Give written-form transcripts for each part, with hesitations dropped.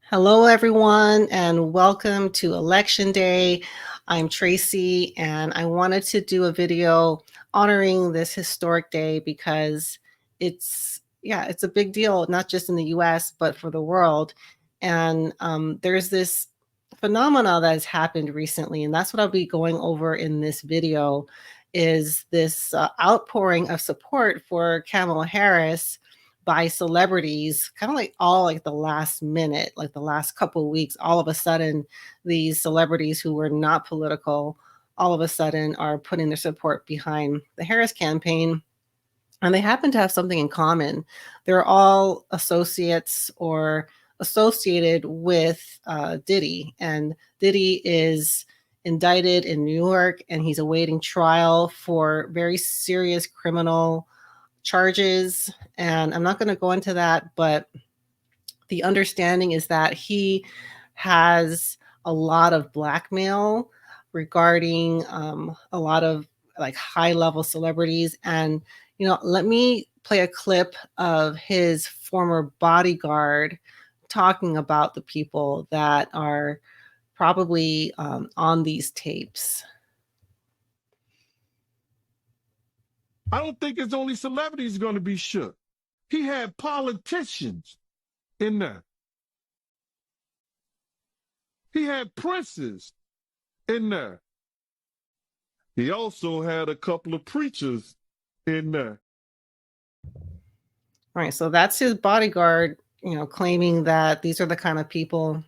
Hello, everyone, and welcome to Election Day. I'm Tracy, and I wanted to do a video honoring this historic day because it's a big deal, not just in the US, but for the world. And there's this phenomena that has happened recently, and that's what I'll be going over in this video, is this outpouring of support for Kamala Harris by celebrities, kind of like all like the last minute, like the last couple of weeks. All of a sudden, these celebrities who were not political all of a sudden are putting their support behind the Harris campaign, and they happen to have something in common. They're all associates or associated with Diddy, and Diddy is indicted in New York, and he's awaiting trial for very serious criminal charges. And I'm not going to go into that, but the understanding is that he has a lot of blackmail regarding a lot of like high level celebrities. And, let me play a clip of his former bodyguard talking about the people that are probably on these tapes. I don't think it's only celebrities going to be shook. He had politicians in there. He had princes in there. He also had a couple of preachers in there. Right. So that's his bodyguard, claiming that these are the kind of people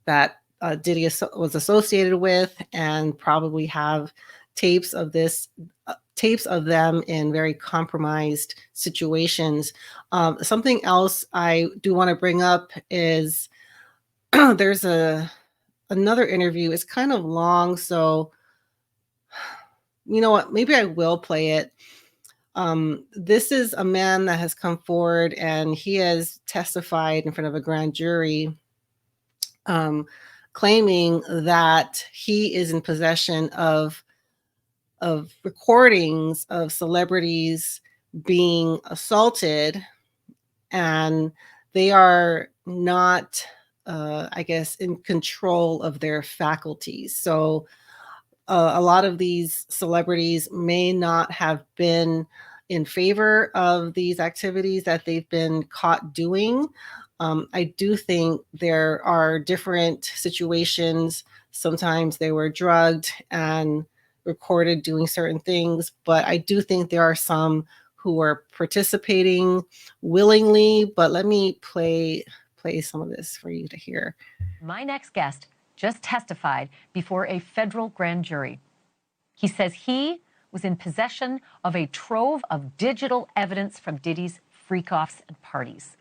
that Diddy was associated with, and probably have tapes of tapes of them in very compromised situations. Something else I do want to bring up is there's another interview. It's kind of long, so you know what? Maybe I will play it. This is a man that has come forward, and he has testified in front of a grand jury, claiming that he is in possession of recordings of celebrities being assaulted, and they are not, I guess, in control of their faculties. So a lot of these celebrities may not have been in favor of these activities that they've been caught doing. I do think there are different situations. Sometimes they were drugged and recorded doing certain things, but I do think there are some who are participating willingly. But let me play some of this for you to hear. My next guest just testified before a federal grand jury. He says he was in possession of a trove of digital evidence from Diddy's freak-offs and parties.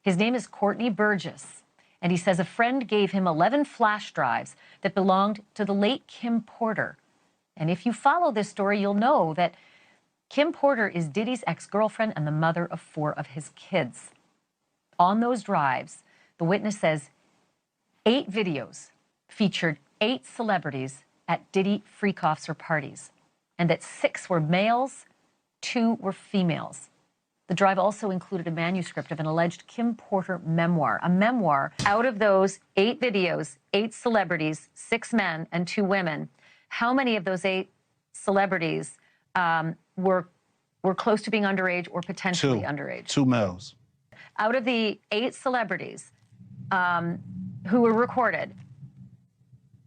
His name is Courtney Burgess, and he says a friend gave him 11 flash drives that belonged to the late Kim Porter. And if you follow this story, you'll know that Kim Porter is Diddy's ex-girlfriend and the mother of 4 of his kids. On those drives, the witness says 8 videos featured 8 celebrities at Diddy freak-offs or parties, and that 6 were males, 2 were females. The drive also included a manuscript of an alleged Kim Porter memoir, a memoir. Out of those 8 videos, 8 celebrities, 6 men and 2 women, how many of those 8 celebrities were close to being underage or potentially underage? 2 males. Out of the 8 celebrities who were recorded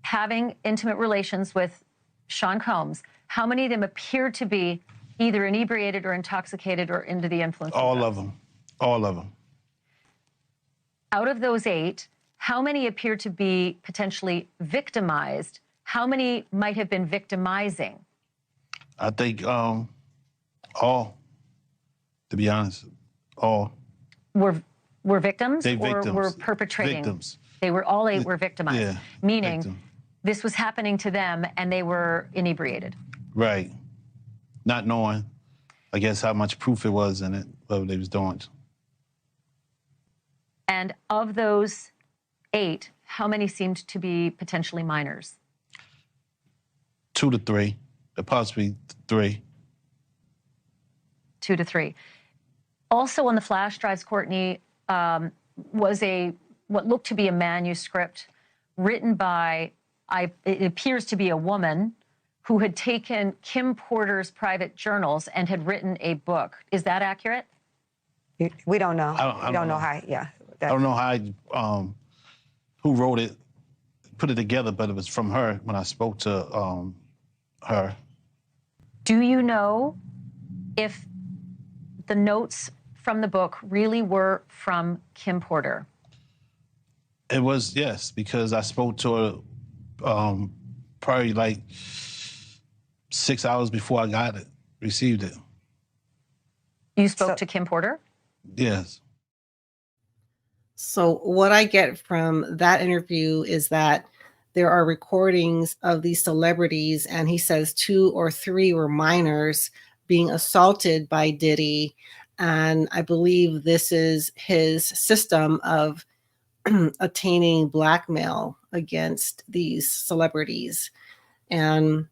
having intimate relations with Sean Combs, how many of them appeared to be either inebriated or intoxicated or under the influence of drugs? All of them. All of them. Out of those 8, how many appear to be potentially victimized? How many might have been victimizing? I think all, to be honest, all. Were victims They or victims. were perpetrating? Victims. They were, all 8 were victimized, Yeah, meaning victim. this was happening to them and they were inebriated. Right. Not knowing, I guess, how much proof it was in it, what they was doing. And of those 8, how many seemed to be potentially minors? 2 to 3, possibly 3. 2 to 3. Also on the flash drives, Courtney, was a what looked to be a manuscript written by, it appears to be a woman who had taken Kim Porter's private journals and had written a book. Is that accurate? We don't know. I don't know how. Yeah. I don't know how who wrote it, put it together, but it was from her when I spoke to her. Do you know if the notes from the book really were from Kim Porter? It was, yes, because I spoke to her probably like 6 hours before I received it. You spoke to Kim Porter? Yes. So what I get from that interview is that there are recordings of these celebrities, and he says 2 or 3 were minors being assaulted by Diddy. And I believe this is his system of attaining blackmail against these celebrities. And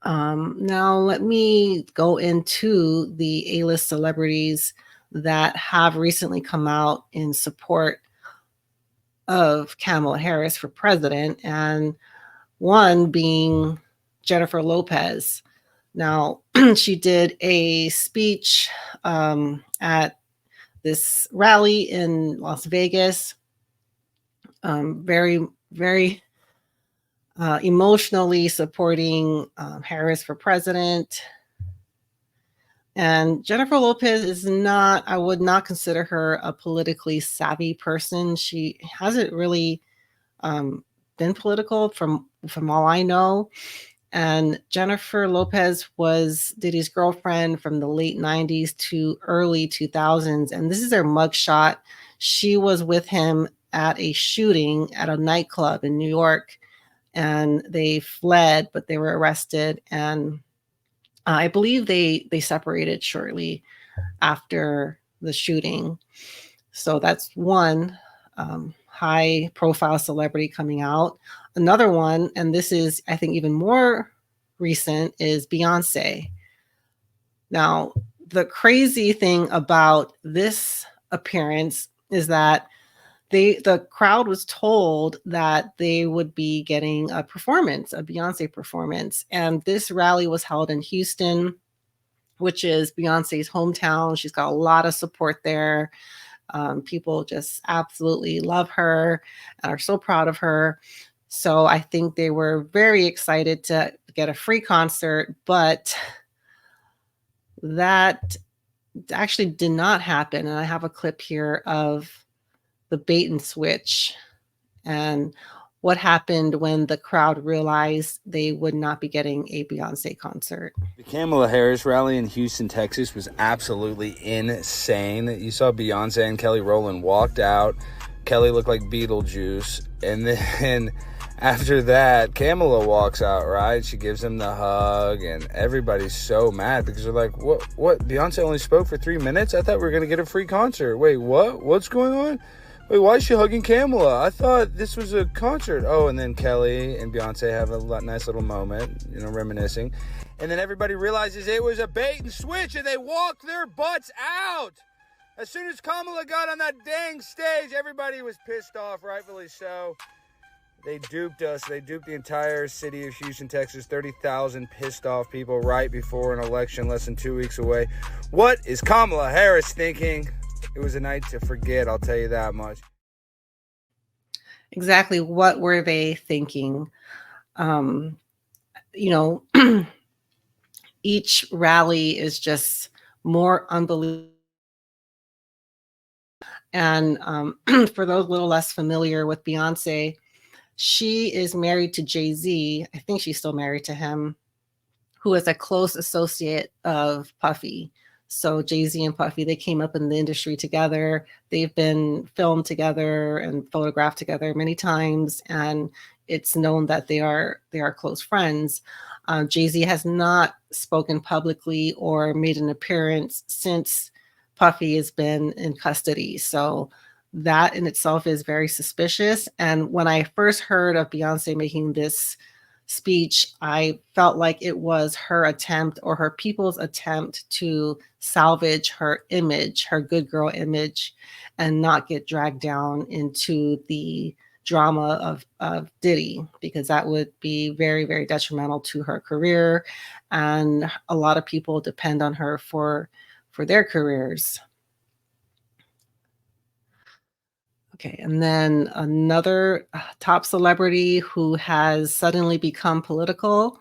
now let me go into the A-list celebrities that have recently come out in support of Kamala Harris for president, and one being Jennifer Lopez. Now, she did a speech at this rally in Las Vegas, very, very emotionally supporting Harris for president. And Jennifer Lopez is not, I would not consider her a politically savvy person. She hasn't really been political from all I know. And Jennifer Lopez was Diddy's girlfriend from the late 90s to early 2000s. And this is their mugshot. She was with him at a shooting at a nightclub in New York, and they fled, but they were arrested. And I believe they separated shortly after the shooting. So that's one high profile celebrity coming out. Another one, and this is, I think, even more recent, is Beyoncé. Now, the crazy thing about this appearance is that the crowd was told that they would be getting a performance, a Beyoncé performance. And this rally was held in Houston, which is Beyoncé's hometown. She's got a lot of support there. People just absolutely love her and are so proud of her. So I think they were very excited to get a free concert, but that actually did not happen. And I have a clip here of the bait and switch and what happened when the crowd realized they would not be getting a Beyoncé concert. The Kamala Harris rally in Houston, Texas was absolutely insane. You saw Beyoncé and Kelly Rowland walked out. Kelly looked like Beetlejuice. And then after that, Kamala walks out, right? She gives him the hug, and everybody's so mad because they're like, what? Beyoncé only spoke for 3 minutes? I thought we were going to get a free concert. Wait, what? What's going on? Wait, why is she hugging Kamala? I thought this was a concert. Oh, and then Kelly and Beyoncé have a nice little moment, reminiscing. And then everybody realizes it was a bait and switch, and they walk their butts out. As soon as Kamala got on that dang stage, everybody was pissed off, rightfully so. They duped us. They duped the entire city of Houston, Texas. 30,000 pissed off people right before an election less than 2 weeks away. What is Kamala Harris thinking? It was a night to forget, I'll tell you that much. Exactly what were they thinking? Each rally is just more unbelievable. And for those a little less familiar with Beyoncé, she is married to Jay-Z. I think she's still married to him, who is a close associate of Puffy. So Jay-Z and Puffy, they came up in the industry together. They've been filmed together and photographed together many times, and it's known that they are close friends. Jay-Z has not spoken publicly or made an appearance since Puffy has been in custody. So that in itself is very suspicious. And when I first heard of Beyoncé making this speech, I felt like it was her attempt or her people's attempt to salvage her image, her good girl image, and not get dragged down into the drama of Diddy, because that would be very, very detrimental to her career. And a lot of people depend on her for their careers. Okay, and then another top celebrity who has suddenly become political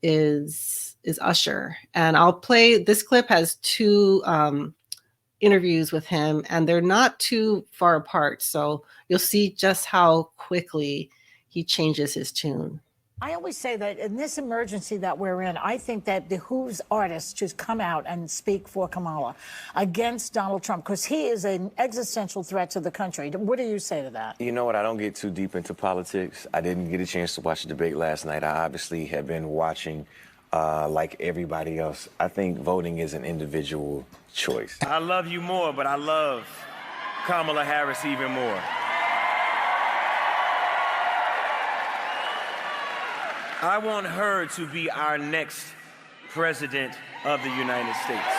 is Usher. And I'll play, this clip has two interviews with him, and they're not too far apart. So you'll see just how quickly he changes his tune. I always say that in this emergency that we're in, I think that behooves artists to come out and speak for Kamala against Donald Trump, because he is an existential threat to the country. What do you say to that? You know what? I don't get too deep into politics. I didn't get a chance to watch the debate last night. I obviously have been watching like everybody else. I think voting is an individual choice. I love you more, but I love Kamala Harris even more. I want her to be our next president of the United States.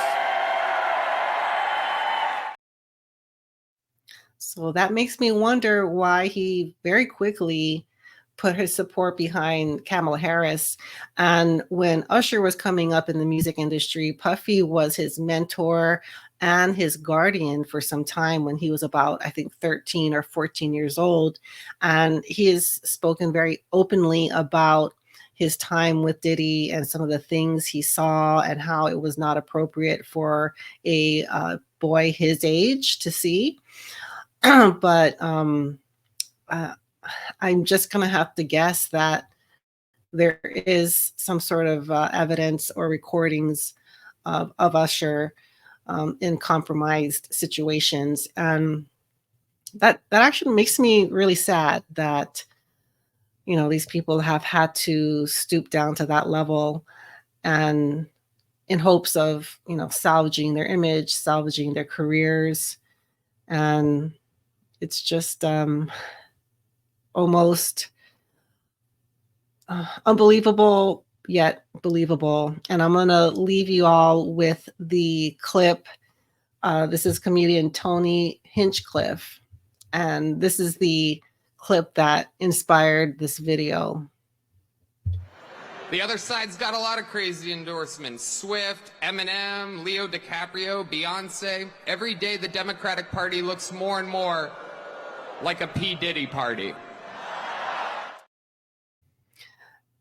So that makes me wonder why he very quickly put his support behind Kamala Harris. And when Usher was coming up in the music industry, Puffy was his mentor and his guardian for some time when he was about, I think, 13 or 14 years old. And he has spoken very openly about his time with Diddy and some of the things he saw and how it was not appropriate for a boy his age to see. But I'm just going to have to guess that there is some sort of evidence or recordings of Usher in compromised situations. And that actually makes me really sad that, you know, these people have had to stoop down to that level and in hopes of, you know, salvaging their image, salvaging their careers. And it's just almost unbelievable, yet believable. And I'm going to leave you all with the clip. This is comedian Tony Hinchcliffe. And this is the clip that inspired this video. The other side's got a lot of crazy endorsements. Swift, Eminem, Leo DiCaprio, Beyoncé. Every day the Democratic Party looks more and more like a P. Diddy party.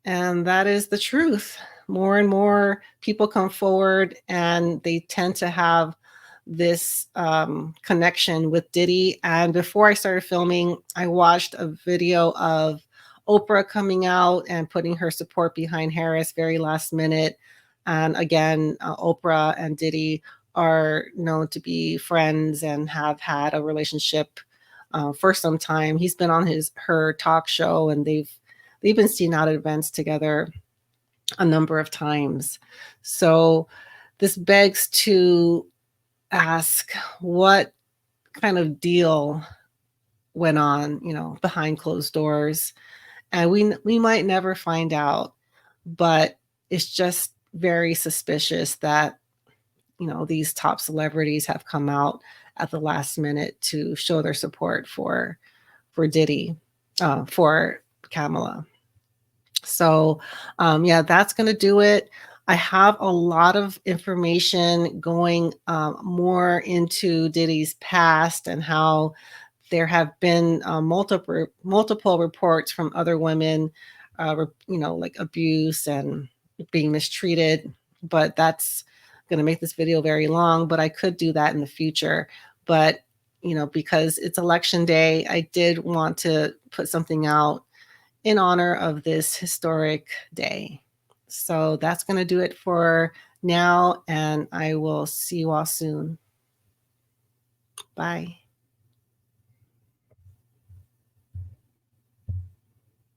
And that is the truth. More and more people come forward and they tend to have this connection with Diddy. And before I started filming, I watched a video of Oprah coming out and putting her support behind Harris very last minute. And again, Oprah and Diddy are known to be friends and have had a relationship for some time. He's been on her talk show, and they've been seen out at events together a number of times. So this begs to ask, what kind of deal went on, you know, behind closed doors? And we might never find out, but it's just very suspicious that, you know, these top celebrities have come out at the last minute to show their support for Diddy, for Kamala. So yeah, that's going to do it. I have a lot of information going more into Diddy's past and how there have been multiple reports from other women, you know, like abuse and being mistreated. But that's going to make this video very long, but I could do that in the future. But, you know, because it's election day, I did want to put something out in honor of this historic day. So that's going to do it for now, and I will see you all soon. Bye.